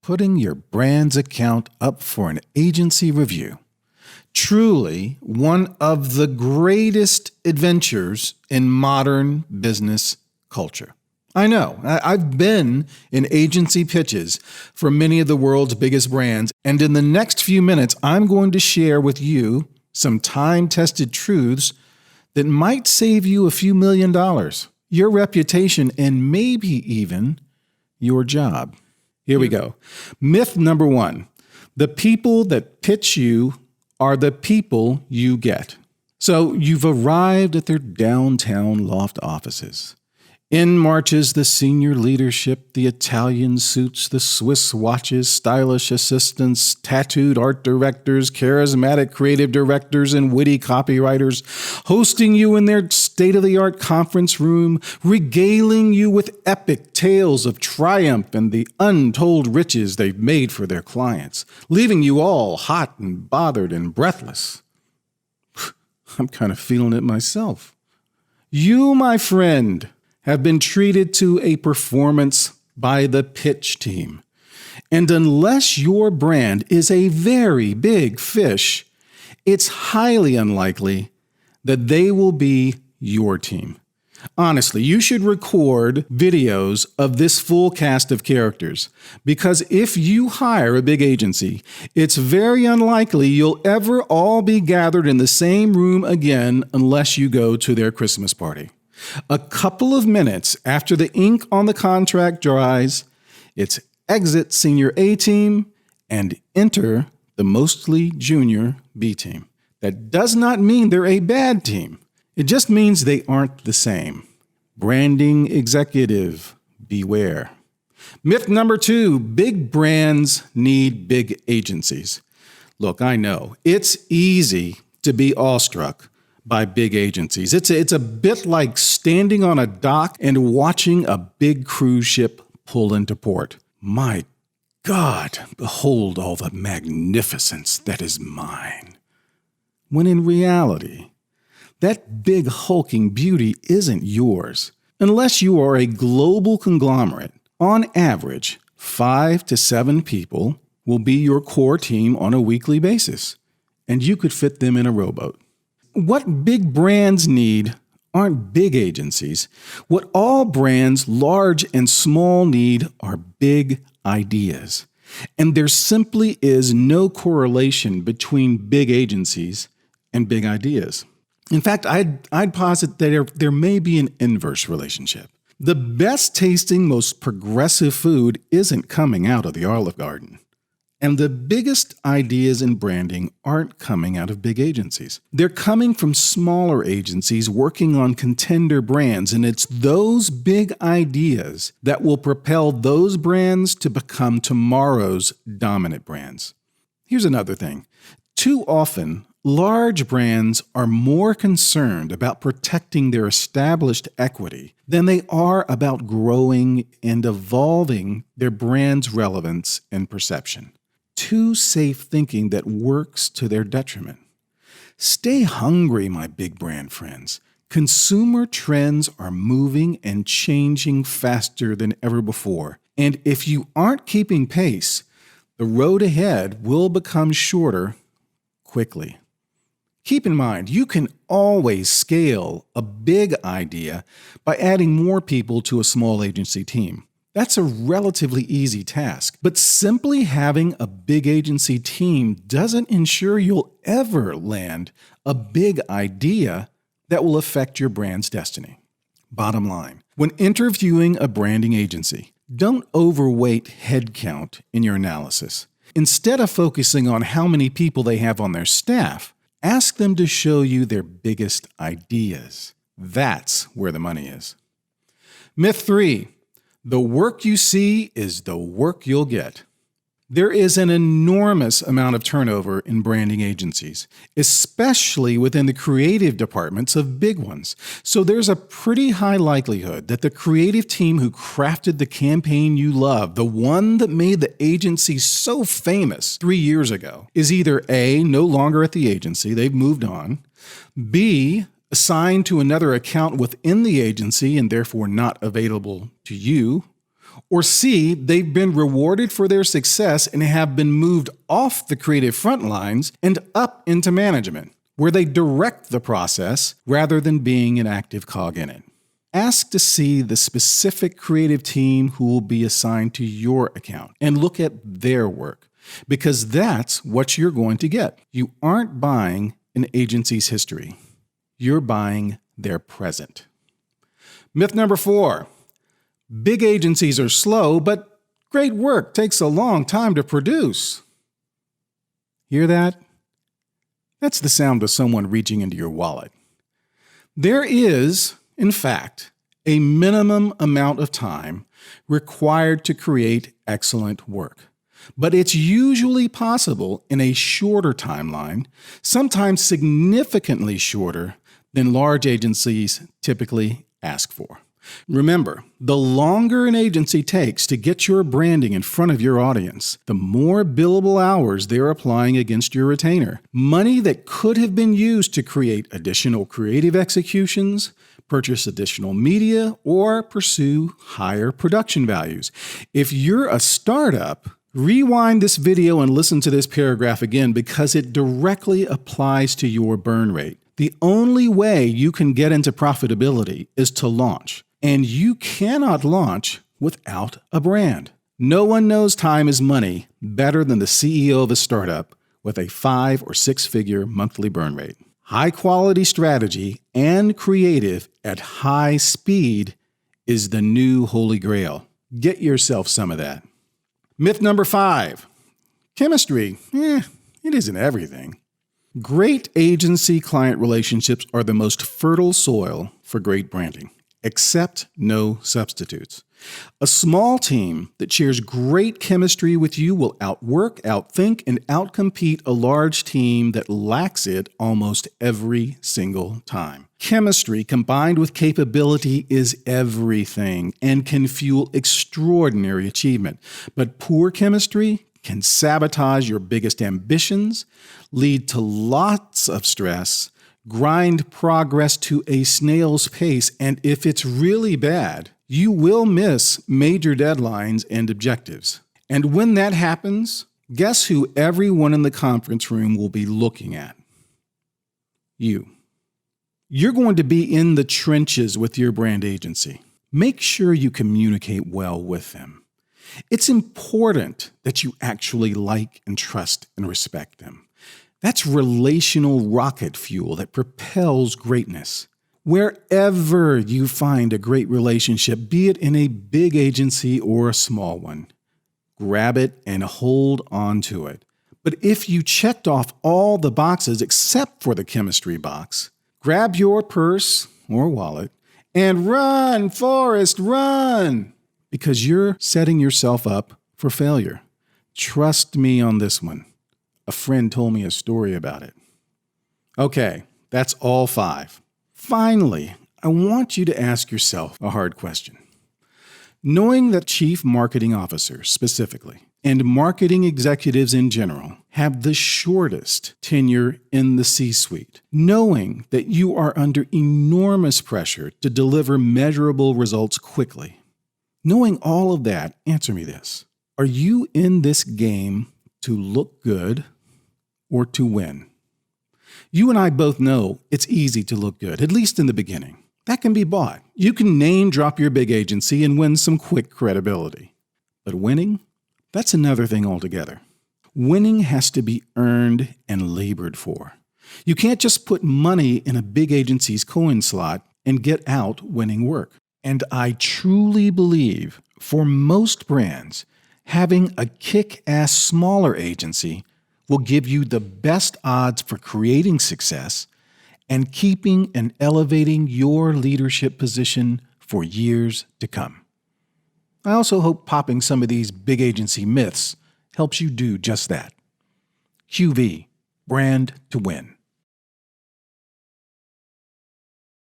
putting your brand's account up for an agency review. Truly one of the greatest adventures in modern business culture. I know, I've been in agency pitches for many of the world's biggest brands, and in the next few minutes, I'm going to share with you some time-tested truths that might save you a few $1 million, your reputation, and maybe even your job. Here we go. Myth number 1, the people that pitch you are the people you get. So you've arrived at their downtown loft offices. In marches the senior leadership, the Italian suits, the Swiss watches, stylish assistants, tattooed art directors, charismatic creative directors, and witty copywriters, hosting you in their state-of-the-art conference room, regaling you with epic tales of triumph and the untold riches they've made for their clients, leaving you all hot and bothered and breathless. I'm kind of feeling it myself. You, my friend, have been treated to a performance by the pitch team. And unless your brand is a very big fish, it's highly unlikely that they will be your team. Honestly, you should record videos of this full cast of characters, because if you hire a big agency, it's very unlikely you'll ever all be gathered in the same room again unless you go to their Christmas party. A couple of minutes after the ink on the contract dries, it's exit senior A team and enter the mostly junior B team. That does not mean they're a bad team. It just means they aren't the same. Branding executive, beware. Myth number 2, big brands need big agencies. Look, I know it's easy to be awestruck by big agencies. It's a bit like standing on a dock and watching a big cruise ship pull into port. My God, behold all the magnificence that is mine. When in reality, that big hulking beauty isn't yours. Unless you are a global conglomerate, on average, 5 to 7 people will be your core team on a weekly basis, and you could fit them in a rowboat. What big brands need aren't big agencies. What all brands, large and small, need are big ideas. And there simply is no correlation between big agencies and big ideas. In fact, I'd posit that there may be an inverse relationship. The best tasting, most progressive food isn't coming out of the Olive Garden. And the biggest ideas in branding aren't coming out of big agencies. They're coming from smaller agencies working on contender brands, and it's those big ideas that will propel those brands to become tomorrow's dominant brands. Here's another thing. Too often, large brands are more concerned about protecting their established equity than they are about growing and evolving their brand's relevance and perception. Too safe thinking that works to their detriment. Stay hungry, my big brand friends. Consumer trends are moving and changing faster than ever before. And if you aren't keeping pace, the road ahead will become shorter quickly. Keep in mind, you can always scale a big idea by adding more people to a small agency team. That's a relatively easy task, but simply having a big agency team doesn't ensure you'll ever land a big idea that will affect your brand's destiny. Bottom line, when interviewing a branding agency, don't overweight headcount in your analysis. Instead of focusing on how many people they have on their staff, ask them to show you their biggest ideas. That's where the money is. Myth 3. The work you see is the work you'll get. There is an enormous amount of turnover in branding agencies, especially within the creative departments of big ones. So there's a pretty high likelihood that the creative team who crafted the campaign you love, the one that made the agency so famous 3 years ago, is either A, no longer at the agency, they've moved on, B, assigned to another account within the agency and therefore not available to you, Or C, they've been rewarded for their success and have been moved off the creative front lines and up into management, where they direct the process rather than being an active cog in it. Ask to see the specific creative team who will be assigned to your account and look at their work, because that's what you're going to get. You aren't buying an agency's history. You're buying their present. Myth number 4. Big agencies are slow, but great work takes a long time to produce. Hear that? That's the sound of someone reaching into your wallet. There is, in fact, a minimum amount of time required to create excellent work. But it's usually possible in a shorter timeline, sometimes significantly shorter than large agencies typically ask for. Remember, the longer an agency takes to get your branding in front of your audience, the more billable hours they're applying against your retainer. Money that could have been used to create additional creative executions, purchase additional media, or pursue higher production values. If you're a startup, rewind this video and listen to this paragraph again because it directly applies to your burn rate. The only way you can get into profitability is to launch. And you cannot launch without a brand. No one knows time is money better than the CEO of a startup with a 5 or 6 figure monthly burn rate. High quality strategy and creative at high speed is the new holy grail. Get yourself some of that. Myth number 5. Chemistry, it isn't everything. Great agency-client relationships are the most fertile soil for great branding. Accept no substitutes. A small team that shares great chemistry with you will outwork, outthink, and outcompete a large team that lacks it almost every single time. Chemistry combined with capability is everything and can fuel extraordinary achievement. But poor chemistry can sabotage your biggest ambitions, lead to lots of stress, grind progress to a snail's pace, and if it's really bad, you will miss major deadlines and objectives. And when that happens, guess who everyone in the conference room will be looking at? You. You're going to be in the trenches with your brand agency. Make sure you communicate well with them. It's important that you actually like and trust and respect them. That's relational rocket fuel that propels greatness. Wherever you find a great relationship, be it in a big agency or a small one, grab it and hold on to it. But if you checked off all the boxes except for the chemistry box, grab your purse or wallet and run, Forrest, run! Because you're setting yourself up for failure. Trust me on this one. A friend told me a story about it. Okay, that's all 5. Finally, I want you to ask yourself a hard question. Knowing that chief marketing officers specifically and marketing executives in general have the shortest tenure in the C-suite, knowing that you are under enormous pressure to deliver measurable results quickly, knowing all of that, answer me this. Are you in this game to look good or to win? You and I both know it's easy to look good, at least in the beginning. That can be bought. You can name drop your big agency and win some quick credibility. But winning? That's another thing altogether. Winning has to be earned and labored for. You can't just put money in a big agency's coin slot and get out winning work. And I truly believe for most brands, having a kick-ass smaller agency will give you the best odds for creating success and keeping and elevating your leadership position for years to come. I also hope popping some of these big agency myths helps you do just that. QV, brand to win.